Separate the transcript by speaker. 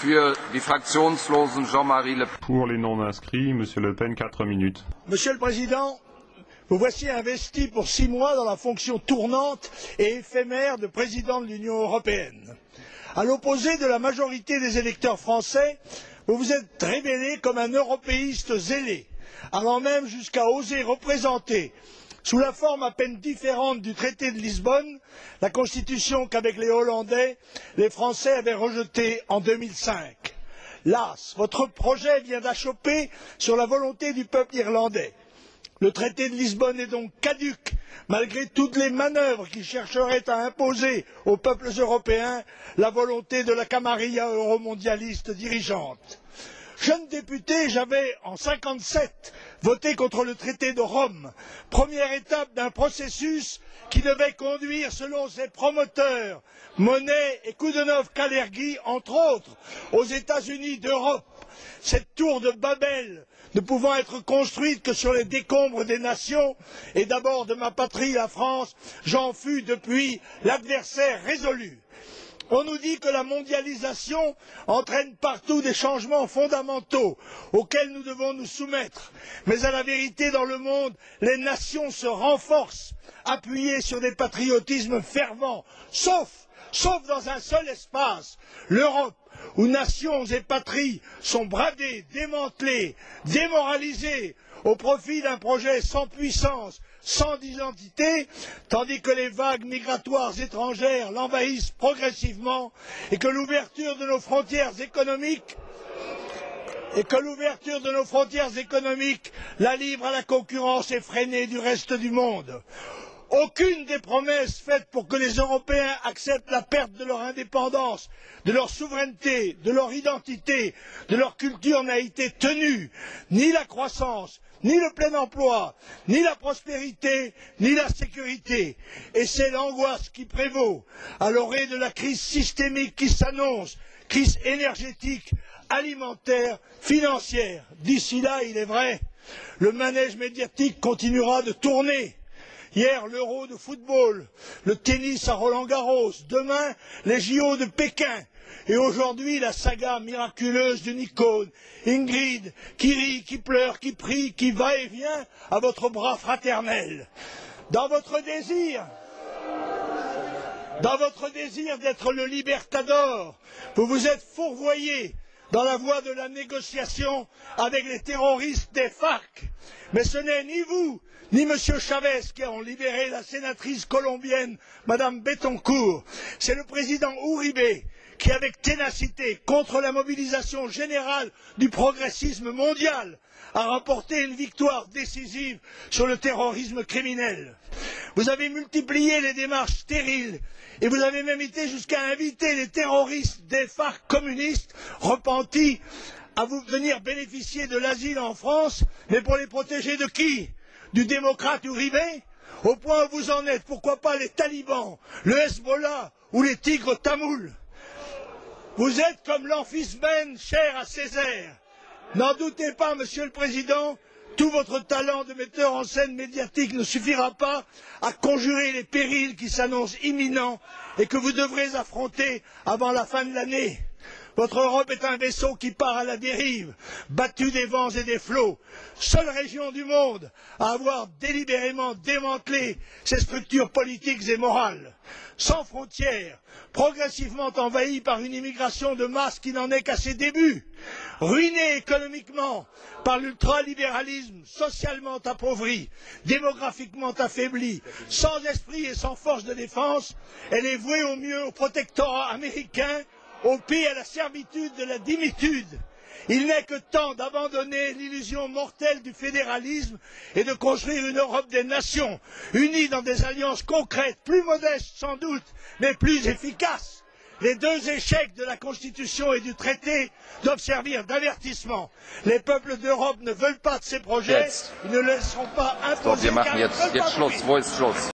Speaker 1: Für die Fraktionslosen Jean-Marie Le Pen.
Speaker 2: Pour les non-inscrits, Monsieur Le Pen, 4 minutes.
Speaker 3: Monsieur le Président, vous voici investi pour 6 mois dans la fonction tournante et éphémère de président de l'Union européenne. À l'opposé de la majorité des électeurs français, vous vous êtes révélé comme un européiste zélé, allant même jusqu'à oser représenter, sous la forme à peine différente du traité de Lisbonne, la constitution qu'avec les Hollandais, les Français avaient rejetée en 2005. Las, votre projet vient d'achopper sur la volonté du peuple irlandais. Le traité de Lisbonne est donc caduc, malgré toutes les manœuvres qui chercheraient à imposer aux peuples européens la volonté de la camarilla euromondialiste dirigeante. Jeune député, j'avais, en 1957, voté contre le traité de Rome, première étape d'un processus qui devait conduire, selon ses promoteurs, Monnet et Koudenov-Kalergi, entre autres, aux États-Unis d'Europe. Cette tour de Babel, ne pouvant être construite que sur les décombres des nations, et d'abord de ma patrie, la France, j'en fus depuis l'adversaire résolu. On nous dit que la mondialisation entraîne partout des changements fondamentaux auxquels nous devons nous soumettre. Mais à la vérité, dans le monde, les nations se renforcent, appuyées sur des patriotismes fervents, sauf dans un seul espace, l'Europe, où nations et patries sont bradées, démantelées, démoralisées, au profit d'un projet sans puissance, sans identité, tandis que les vagues migratoires étrangères l'envahissent progressivement et que l'ouverture de nos frontières économiques la livre à la concurrence effrénée du reste du monde. Aucune des promesses faites pour que les Européens acceptent la perte de leur indépendance, de leur souveraineté, de leur identité, de leur culture n'a été tenue. Ni la croissance, ni le plein emploi, ni la prospérité, ni la sécurité. Et c'est l'angoisse qui prévaut à l'orée de la crise systémique qui s'annonce, crise énergétique, alimentaire, financière. D'ici là, il est vrai, le manège médiatique continuera de tourner. Hier, l'Euro de football, le tennis à Roland-Garros, demain, les JO de Pékin, et aujourd'hui, la saga miraculeuse d'une icône, Ingrid, qui rit, qui pleure, qui prie, qui va et vient à votre bras fraternel. Dans votre désir d'être le libertador, vous vous êtes fourvoyé dans la voie de la négociation avec les terroristes des FARC. Mais ce n'est ni vous, ni M. Chavez qui ont libéré la sénatrice colombienne, Mme Bettencourt. C'est le président Uribe qui, avec ténacité, contre la mobilisation générale du progressisme mondial, a remporté une victoire décisive sur le terrorisme criminel. Vous avez multiplié les démarches stériles et vous avez même été jusqu'à inviter les terroristes des FARC communistes repentis à vous venir bénéficier de l'asile en France, mais pour les protéger de qui? Du démocrate Uribe? Au point où vous en êtes, pourquoi pas les talibans, le Hezbollah ou les tigres tamouls? Vous êtes comme l'amphibène cher à Césaire. N'en doutez pas, Monsieur le Président, tout votre talent de metteur en scène médiatique ne suffira pas à conjurer les périls qui s'annoncent imminents et que vous devrez affronter avant la fin de l'année. Votre Europe est un vaisseau qui part à la dérive, battu des vents et des flots. Seule région du monde à avoir délibérément démantelé ses structures politiques et morales. Sans frontières, progressivement envahie par une immigration de masse qui n'en est qu'à ses débuts. Ruinée économiquement par l'ultralibéralisme, socialement appauvrie, démographiquement affaiblie, sans esprit et sans force de défense, elle est vouée au mieux au protectorat américain, au pire à la servitude de la dimitude. Il n'est que temps d'abandonner l'illusion mortelle du fédéralisme et de construire une Europe des nations, unie dans des alliances concrètes, plus modestes sans doute, mais plus efficaces. Les deux échecs de la Constitution et du traité doivent servir d'avertissement. Les peuples d'Europe ne veulent pas de ces projets, ils ne laisseront pas imposer car ils ne veulent pas.
Speaker 1: Schluss. Wo ist Schluss?